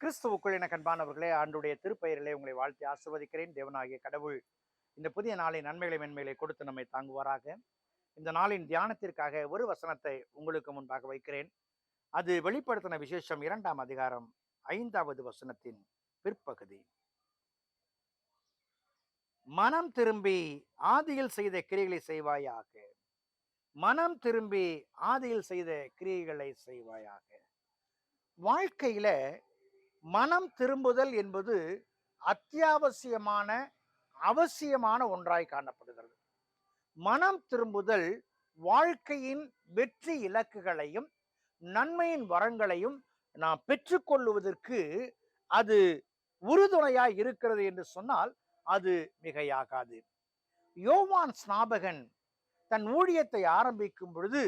கிறிஸ்துவுக்குள் என கண்பானவர்களே, ஆண்டுடைய திருப்பெயரிலே உங்களை வாழ்த்தி ஆசிர்வதிக்கிறேன். தேவனாகிய கடவுள் இந்த புதிய நாளின் நன்மைகளை மென்மைகளை கொடுத்து நம்மை தாங்குவாராக. இந்த நாளின் தியானத்திற்காக ஒரு வசனத்தை உங்களுக்கு முன்பாக வைக்கிறேன். அது வெளிப்படுத்தின விசேஷம் 2ஆம் அதிகாரம் 5வது வசனத்தின் பிற்பகுதி. மனம் திரும்பி ஆதியில் செய்த கிரியைகளை செய்வாயாக. மனம் திரும்பி ஆதியில் செய்த கிரியைகளை செய்வாயாக. வாழ்க்கையில மனம் திரும்புதல் என்பது அத்தியாவசியமான அவசியமான ஒன்றாய் காணப்படுகிறது. மனம் திரும்புதல் வாழ்க்கையின் வெற்றி இலக்குகளையும் நன்மையின் வரங்களையும் நாம் பெற்றுக்கொள்ளுவதற்கு அது உறுதுணையாய் இருக்கிறது என்று சொன்னால் அது மிகையாகாது. யோவான் ஸ்நாபகன் தன் ஊழியத்தை ஆரம்பிக்கும் பொழுது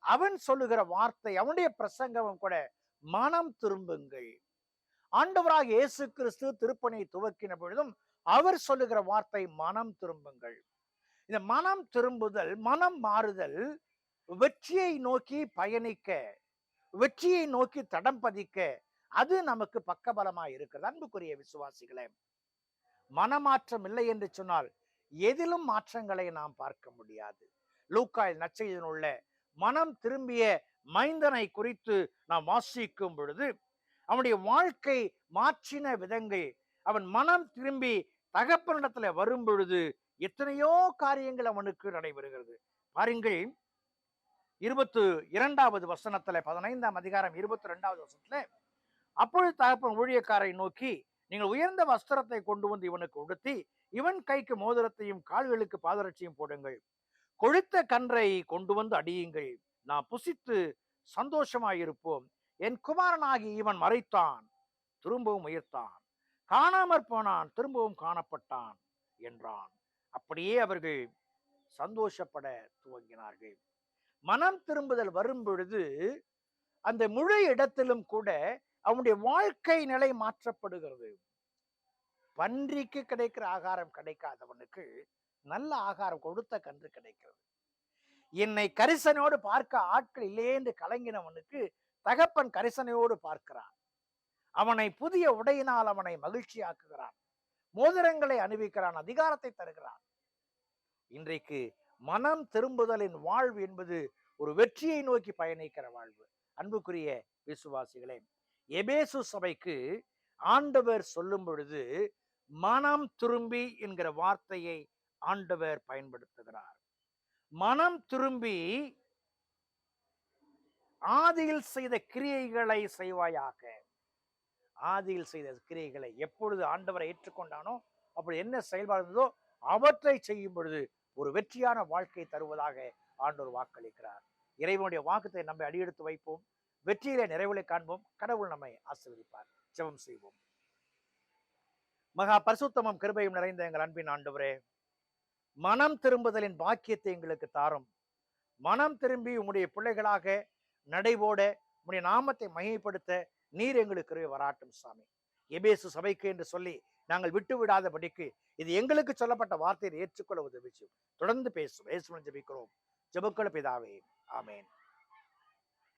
அவன் சொல்லுகிற வார்த்தை, அவனுடைய பிரசங்கமும் கூட மனம் திரும்புங்கள். ஆண்டவராக இயேசு கிறிஸ்து திருப்பணியை துவக்கின பொழுதும் அவர் சொல்லுகிற வார்த்தை மனம் திரும்புங்கள். இந்த மனம் திரும்புதல், மனம் மாறுதல் வெற்றியை நோக்கி பயணிக்க, வெற்றியை நோக்கி தடம் பதிக்க அது நமக்கு பக்கபலமாய் இருக்கிறது. அன்புக்குரிய விசுவாசிகளே, மனமாற்றம் இல்லை என்று சொன்னால் எதிலும் மாற்றங்களை நாம் பார்க்க முடியாது. லூக்காய் நற்செய்தியில் உள்ள மனம் திரும்பிய மைந்தனை குறித்து நாம் வாசிக்கும் பொழுது அவனுடைய வாழ்க்கை மாற்றின விதங்கள், அவன் மனம் திரும்பி தகப்பனிடத்துல வரும் பொழுது எத்தனையோ காரியங்கள் அவனுக்கு நடைபெறுகிறது. பாருங்கள், 22வது வசனத்துல, 15ஆம் அதிகாரம் 22வது வசனத்துல, அப்பொழுது தகப்பன் ஊழியக்காரை நோக்கி, நீங்கள் உயர்ந்த வஸ்திரத்தை கொண்டு வந்து இவனுக்கு உடுத்தி இவன் கைக்கு மோதிரத்தையும் கால்களுக்கு பாதரட்சியும் போடுங்கள். கொழுத்த கன்றை கொண்டு வந்து அடியுங்கள், நான் புசித்து சந்தோஷமாயிருப்போம். என் குமாரனாகி இவன் மறைத்தான், திரும்பவும் உயிர்த்தான், காணாமற் போனான், திரும்பவும் காணப்பட்டான் என்றான். அப்படியே அவர்கள் சந்தோஷப்பட துவங்கினார்கள். மனம் திரும்புதல் வரும் பொழுது அந்த முழு இடத்திலும் கூட அவனுடைய வாழ்க்கை நிலை மாற்றப்படுகிறது. பன்றிக்கு கிடைக்கிற ஆகாரம் கிடைக்காதவனுக்கு நல்ல ஆகாரம் கொடுத்த கன்று கிடைக்கிறது. என்னை கரிசனையோடு பார்க்க ஆட்கள் இல்லையே என்று கலங்கினவனுக்கு தகப்பன் கரிசனையோடு பார்க்கிறான். அவனை புதிய உடையினால் அவனை மகிழ்ச்சியாக்குகிறான், மோதிரங்களை அணிவிக்கிறான், அதிகாரத்தை தருகிறான். இன்றைக்கு மனம் திரும்புதலின் வாழ்வு என்பது ஒரு வெற்றியை நோக்கி பயணிக்கிற வாழ்வு. அன்புக்குரிய விசுவாசிகளே, எபேசு சபைக்கு ஆண்டவர் சொல்லும் பொழுது மனம் திரும்பி என்கிற வார்த்தையை ஆண்டவர் பயன்படுத்துகிறார். மனம் திரும்பி ஆதியில் செய்த கிரியைகளை செய்வாயாக. ஆதியில் செய்த கிரியைகளை எப்பொழுது ஆண்டவரை ஏற்றுக்கொண்டானோ அப்படி என்ன செயல்பாடு இருந்ததோ அவற்றை செய்யும் பொழுது ஒரு வெற்றியான வாழ்க்கை தருவதாக ஆண்டவர் வாக்களிக்கிறார். இறைவனுடைய வாக்குத்தை நம்ம அடியெடுத்து வைப்போம், வெற்றியிலே நிறைவுகளை காண்போம். கடவுள் நம்மை ஆசீர்வதிப்பார். ஜெபம் செய்வோம். மகா பரிசுத்தமும் கிருபையும் நிறைந்த எங்கள் அன்பின் ஆண்டவரே, மனம் திரும்புதலின் பாக்கியத்தை எங்களுக்கு தாரும். மனம் திரும்பி உம்முடைய பிள்ளைகளாக நடைபோட உம்முடைய நாமத்தை மகிமைப்படுத்த நீர் எங்களுக்கு வராட்டும் சாமி. எபேசு சபைக்கு என்று சொல்லி நாங்கள் விட்டு விடாதபடிக்கு இது எங்களுக்கு சொல்லப்பட்ட வார்த்தையை ஏற்றுக்கொள்ள உதவி செய்யும். தொடர்ந்து பேசும். இயேசுவின் ஜெபிக்கிறோம், ஜெபக்குள்ள பிதாவே, ஆமேன்.